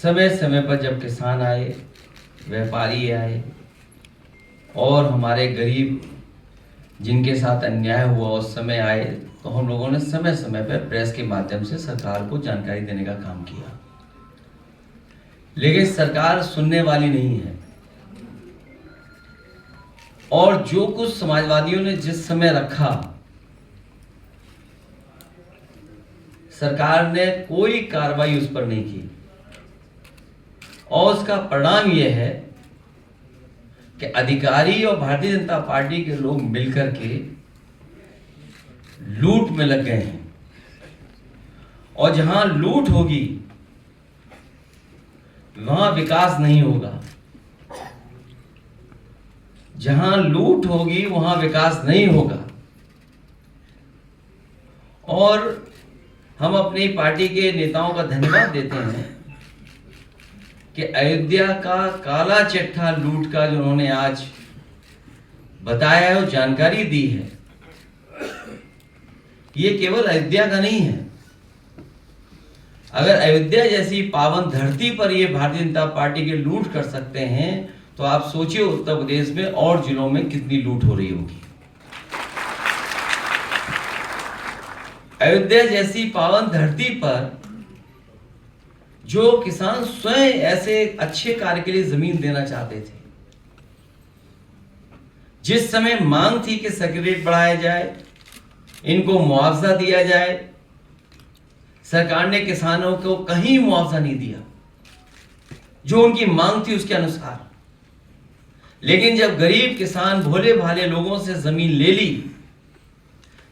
समय समय पर जब किसान आए, व्यापारी आए और हमारे गरीब जिनके साथ अन्याय हुआ उस समय आए, तो हम लोगों ने समय समय पर प्रेस के माध्यम से सरकार को जानकारी देने का काम किया। लेकिन सरकार सुनने वाली नहीं है और जो कुछ समाजवादियों ने जिस समय रखा, सरकार ने कोई कार्रवाई उस पर नहीं की और उसका परिणाम यह है कि अधिकारी और भारतीय जनता पार्टी के लोग मिलकर के लूट में लग गए हैं। और जहां लूट होगी वहां विकास नहीं होगा, जहां लूट होगी वहां विकास नहीं होगा। और हम अपनी पार्टी के नेताओं का धन्यवाद देते हैं कि अयोध्या का काला चिट्ठा लूट का जो उन्होंने आज बताया है और जानकारी दी है, ये केवल अयोध्या का नहीं है। अगर अयोध्या जैसी पावन धरती पर ये भारतीय जनता पार्टी के लूट कर सकते हैं, तो आप सोचिए उत्तर प्रदेश में और जिलों में कितनी लूट हो रही होगी। अयोध्या जैसी पावन धरती पर जो किसान स्वयं ऐसे अच्छे कार्य के लिए जमीन देना चाहते थे, जिस समय मांग थी कि सर्किट रेट बढ़ाया जाए, इनको मुआवजा दिया जाए, सरकार ने किसानों को कहीं मुआवजा नहीं दिया जो उनकी मांग थी उसके अनुसार। लेकिन जब गरीब किसान भोले भाले लोगों से जमीन ले ली,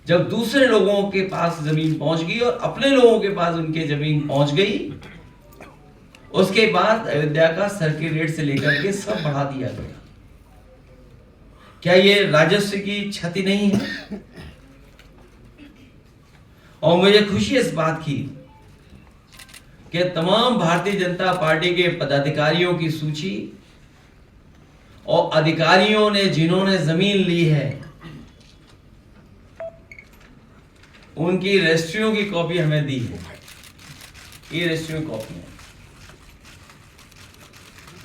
जब दूसरे लोगों के पास जमीन पहुंच गई और अपने लोगों के पास उनके जमीन पहुंच गई, उसके बाद अयोध्या का सर्किट रेट से लेकर के सब बढ़ा दिया गया। क्या ये राजस्व की क्षति नहीं है? और मुझे खुशी इस बात की कि तमाम भारतीय जनता पार्टी के पदाधिकारियों की सूची और अधिकारियों ने जिन्होंने जमीन ली है, उनकी रजिस्ट्रियों की कॉपी हमें दी है। ये रजिस्ट्रियों की कॉपी है।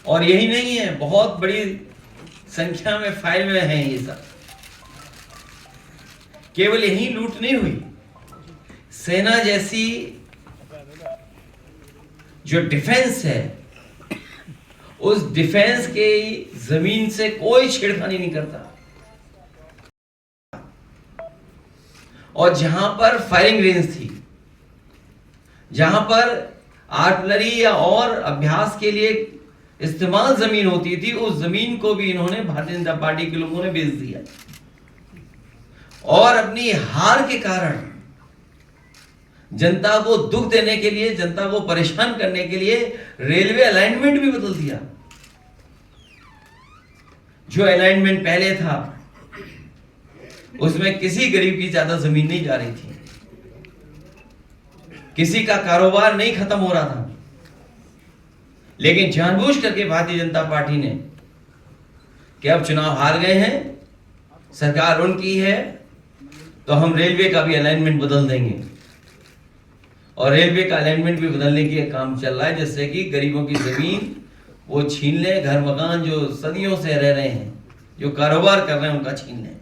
और यही नहीं है, बहुत बड़ी संख्या में फाइल में है ये सब। केवल यही लूट नहीं हुई, सेना जैसी जो डिफेंस है, उस डिफेंस के जमीन से कोई छेड़खानी नहीं करता। और जहां पर फायरिंग रेंज थी, जहां पर आर्टिलरी या और अभ्यास के लिए इस्तेमाल जमीन होती थी, उस जमीन को भी इन्होंने भारतीय जनता पार्टी के लोगों ने बेच दिया। और अपनी हार के कारण जनता को दुख देने के लिए, जनता को परेशान करने के लिए रेलवे अलाइनमेंट भी बदल दिया। जो अलाइनमेंट पहले था उसमें किसी गरीब की ज्यादा जमीन नहीं जा रही थी, किसी का कारोबार नहीं खत्म हो रहा था। लेकिन जानबूझ करके भारतीय जनता पार्टी ने कि अब चुनाव हार गए हैं, सरकार उनकी है, तो हम रेलवे का भी अलाइनमेंट बदल देंगे। और रेलवे का अलाइनमेंट भी बदलने की काम चल रहा है, जिससे कि गरीबों की जमीन वो छीन ले, घर मकान जो सदियों से रह रहे हैं, जो कारोबार कर रहे हैं, उनका छीन ले।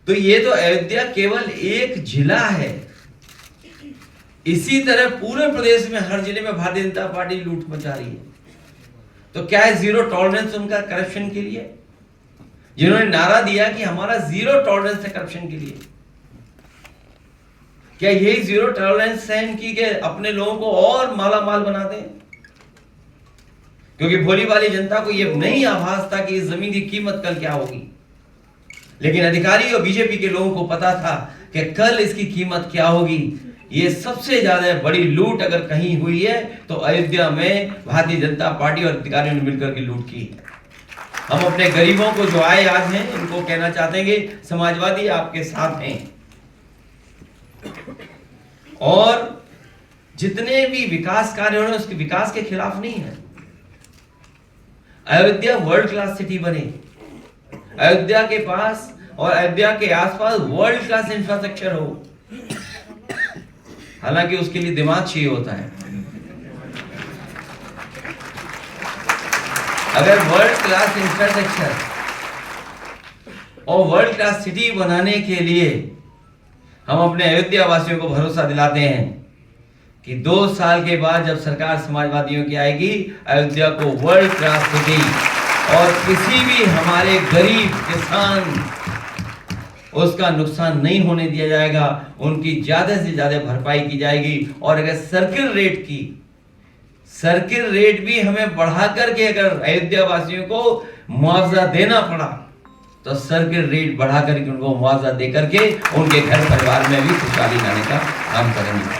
तो ये तो अयोध्या केवल एक जिला है। इसी तरह पूरे प्रदेश में हर जिले में भारतीय जनता पार्टी लूट मचा रही है। तो क्या है जीरो टॉलरेंस उनका करप्शन के लिए? जिन्होंने नारा दिया कि हमारा जीरो टॉलरेंस है करप्शन के लिए, क्या यही जीरो टॉलरेंस है इनकी कि अपने लोगों को और माला माल बना दें? क्योंकि भोली वाली जनता को यह नहीं आभास था कि इस जमीन की कीमत कल क्या होगी। लेकिन अधिकारी और बीजेपी के लोगों को पता था कि कल इसकी कीमत क्या होगी। ये सबसे ज्यादा बड़ी लूट अगर कहीं हुई है तो अयोध्या में भारतीय जनता पार्टी और अधिकारियों ने मिलकर के लूट की है। हम अपने गरीबों को जो आए आज हैं, इनको कहना चाहते हैं कि समाजवादी आपके साथ हैं। और जितने भी विकास कार्य हो रहे हैं उसके विकास के खिलाफ नहीं है। अयोध्या वर्ल्ड क्लास सिटी बने, अयोध्या के पास और अयोध्या के आसपास वर्ल्ड क्लास इंफ्रास्ट्रक्चर हो। हालांकि उसके लिए दिमाग चाहिए होता है, अगर वर्ल्ड क्लास इंफ्रास्ट्रक्चर और वर्ल्ड क्लास सिटी बनाने के लिए हम अपने अयोध्या वासियों को भरोसा दिलाते हैं कि 2 साल के बाद जब सरकार समाजवादियों की आएगी, अयोध्या को वर्ल्ड क्लास सिटी और किसी भी हमारे गरीब किसान उसका नुकसान नहीं होने दिया जाएगा, उनकी ज्यादा से ज्यादा भरपाई की जाएगी। और अगर सर्किल रेट भी हमें बढ़ा करके अगर अयोध्या वासियों को मुआवजा देना पड़ा तो सर्किल रेट बढ़ा करके उनको मुआवजा दे करके उनके घर परिवार में भी खुशहाली लाने का काम करेंगे।